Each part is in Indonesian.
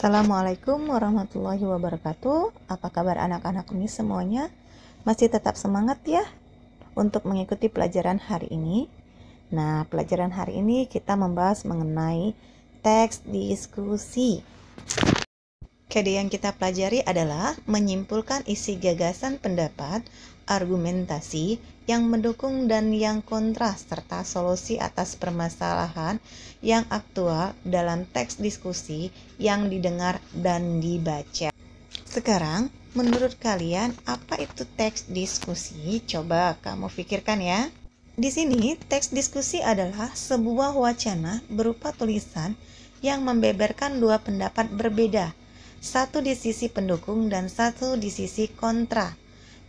Assalamualaikum warahmatullahi wabarakatuh. Apa kabar anak-anak ini semuanya? Masih tetap semangat ya untuk mengikuti pelajaran hari ini? Nah, pelajaran hari ini kita membahas mengenai teks diskusi. Kode yang kita pelajari adalah menyimpulkan isi gagasan pendapat, argumentasi yang mendukung dan yang kontra, serta solusi atas permasalahan yang aktual dalam teks diskusi yang didengar dan dibaca. Sekarang, menurut kalian apa itu teks diskusi? Coba kamu pikirkan ya. Di sini, teks diskusi adalah sebuah wacana berupa tulisan yang membeberkan dua pendapat berbeda, satu di sisi pendukung dan satu di sisi kontra.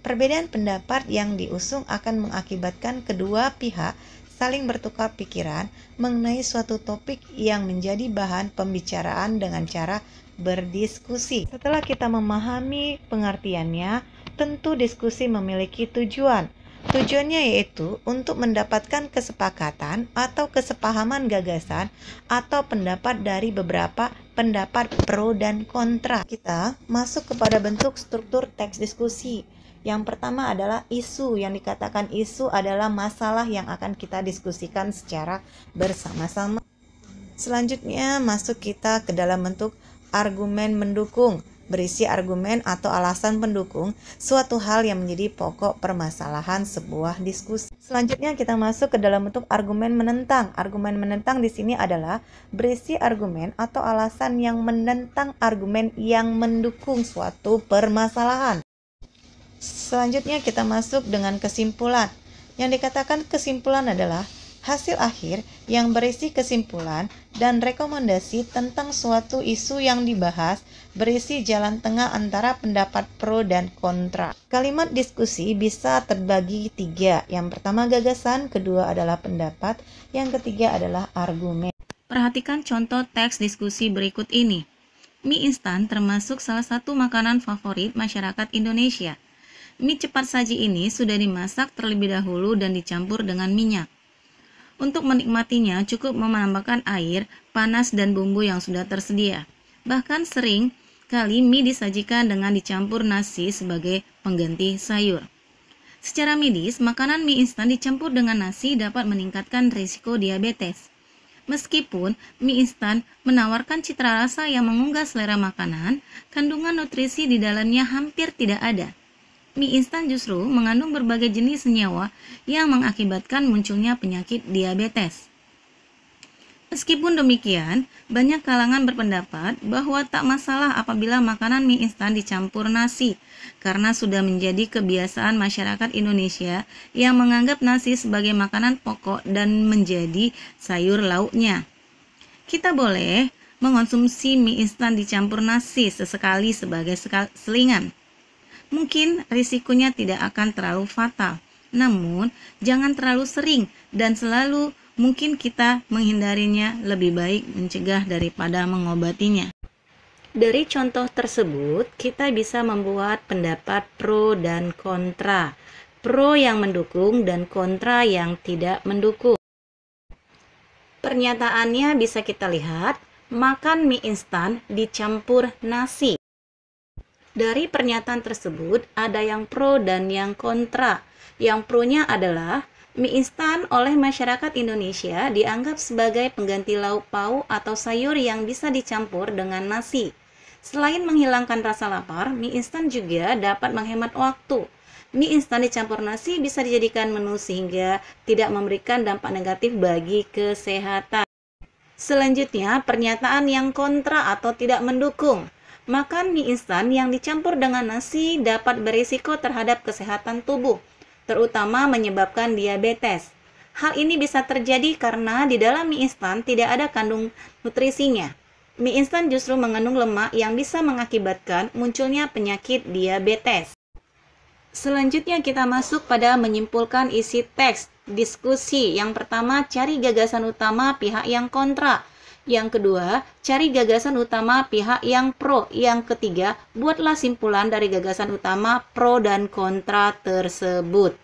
Perbedaan pendapat yang diusung akan mengakibatkan kedua pihak saling bertukar pikiran mengenai suatu topik yang menjadi bahan pembicaraan dengan cara berdiskusi. Setelah kita memahami pengertiannya, tentu diskusi memiliki tujuan. Tujuannya yaitu untuk mendapatkan kesepakatan atau kesepahaman gagasan atau pendapat dari beberapa pendapat pro dan kontra. Kita masuk kepada bentuk struktur teks diskusi. Yang pertama adalah isu. Yang dikatakan isu adalah masalah yang akan kita diskusikan secara bersama-sama. Selanjutnya masuk kita ke dalam bentuk argumen mendukung. Berisi argumen atau alasan pendukung suatu hal yang menjadi pokok permasalahan sebuah diskusi. Selanjutnya kita masuk ke dalam bentuk argumen menentang. Argumen menentang di sini adalah berisi argumen atau alasan yang menentang argumen yang mendukung suatu permasalahan. Selanjutnya kita masuk dengan kesimpulan. Yang dikatakan kesimpulan adalah hasil akhir yang berisi kesimpulan dan rekomendasi tentang suatu isu yang dibahas, berisi jalan tengah antara pendapat pro dan kontra. Kalimat diskusi bisa terbagi tiga. Yang pertama gagasan, kedua adalah pendapat, yang ketiga adalah argumen. Perhatikan contoh teks diskusi berikut ini. Mie instan termasuk salah satu makanan favorit masyarakat Indonesia. Mie cepat saji ini sudah dimasak terlebih dahulu dan dicampur dengan minyak. Untuk menikmatinya cukup menambahkan air, panas, dan bumbu yang sudah tersedia. Bahkan sering kali mie disajikan dengan dicampur nasi sebagai pengganti sayur. Secara medis, makanan mie instan dicampur dengan nasi dapat meningkatkan risiko diabetes. Meskipun mie instan menawarkan cita rasa yang menggugah selera makanan, kandungan nutrisi di dalamnya hampir tidak ada. Mie instan justru mengandung berbagai jenis senyawa yang mengakibatkan munculnya penyakit diabetes. Meskipun demikian, banyak kalangan berpendapat bahwa tak masalah apabila makanan mie instan dicampur nasi, karena sudah menjadi kebiasaan masyarakat Indonesia yang menganggap nasi sebagai makanan pokok dan menjadi sayur lauknya. Kita boleh mengonsumsi mie instan dicampur nasi sesekali sebagai selingan. Mungkin risikonya tidak akan terlalu fatal, namun jangan terlalu sering dan selalu. Mungkin kita menghindarinya, lebih baik mencegah daripada mengobatinya. Dari contoh tersebut, kita bisa membuat pendapat pro dan kontra. Pro yang mendukung dan kontra yang tidak mendukung. Pernyataannya bisa kita lihat, makan mie instan dicampur nasi. Dari pernyataan tersebut, ada yang pro dan yang kontra. Yang pro-nya adalah mie instan oleh masyarakat Indonesia dianggap sebagai pengganti lauk pauk atau sayur yang bisa dicampur dengan nasi. Selain menghilangkan rasa lapar, mie instan juga dapat menghemat waktu. Mie instan dicampur nasi bisa dijadikan menu sehingga tidak memberikan dampak negatif bagi kesehatan. Selanjutnya, pernyataan yang kontra atau tidak mendukung. Makan mie instan yang dicampur dengan nasi dapat berisiko terhadap kesehatan tubuh, terutama menyebabkan diabetes. Hal ini bisa terjadi karena di dalam mie instan tidak ada kandung nutrisinya. Mie instan justru mengandung lemak yang bisa mengakibatkan munculnya penyakit diabetes. Selanjutnya kita masuk pada menyimpulkan isi teks diskusi. Yang pertama, cari gagasan utama pihak yang kontra. Yang kedua, cari gagasan utama pihak yang pro. Yang ketiga, buatlah simpulan dari gagasan utama pro dan kontra tersebut.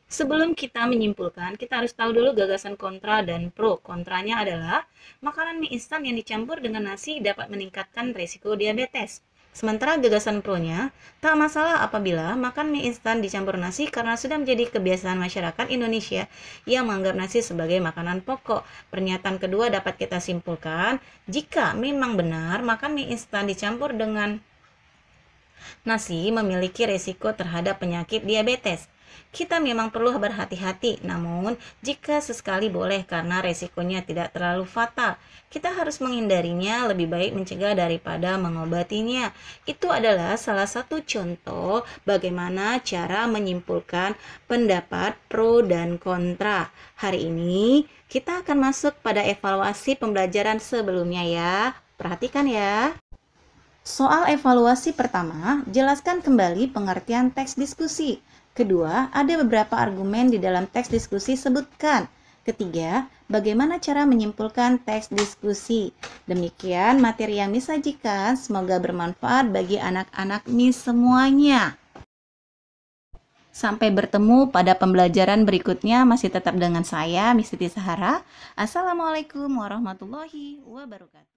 Sebelum kita menyimpulkan, kita harus tahu dulu gagasan kontra dan pro. Kontranya adalah makanan mie instan yang dicampur dengan nasi dapat meningkatkan risiko diabetes. Sementara gagasan pro-nya, tak masalah apabila makan mie instan dicampur nasi karena sudah menjadi kebiasaan masyarakat Indonesia yang menganggap nasi sebagai makanan pokok. Pernyataan kedua dapat kita simpulkan, jika memang benar makan mie instan dicampur dengan nasi memiliki risiko terhadap penyakit diabetes. Kita memang perlu berhati-hati, namun jika sesekali boleh karena resikonya tidak terlalu fatal. Kita harus menghindarinya, lebih baik mencegah daripada mengobatinya. Itu adalah salah satu contoh bagaimana cara menyimpulkan pendapat pro dan kontra. Hari ini kita akan masuk pada evaluasi pembelajaran sebelumnya ya. Perhatikan ya. Soal evaluasi pertama, jelaskan kembali pengertian teks diskusi. Kedua, ada beberapa argumen di dalam teks diskusi, sebutkan. Ketiga, bagaimana cara menyimpulkan teks diskusi. Demikian materi yang disajikan, semoga bermanfaat bagi anak-anak MIS semuanya. Sampai bertemu pada pembelajaran berikutnya, masih tetap dengan saya, Miss Siti Sahara. Assalamualaikum warahmatullahi wabarakatuh.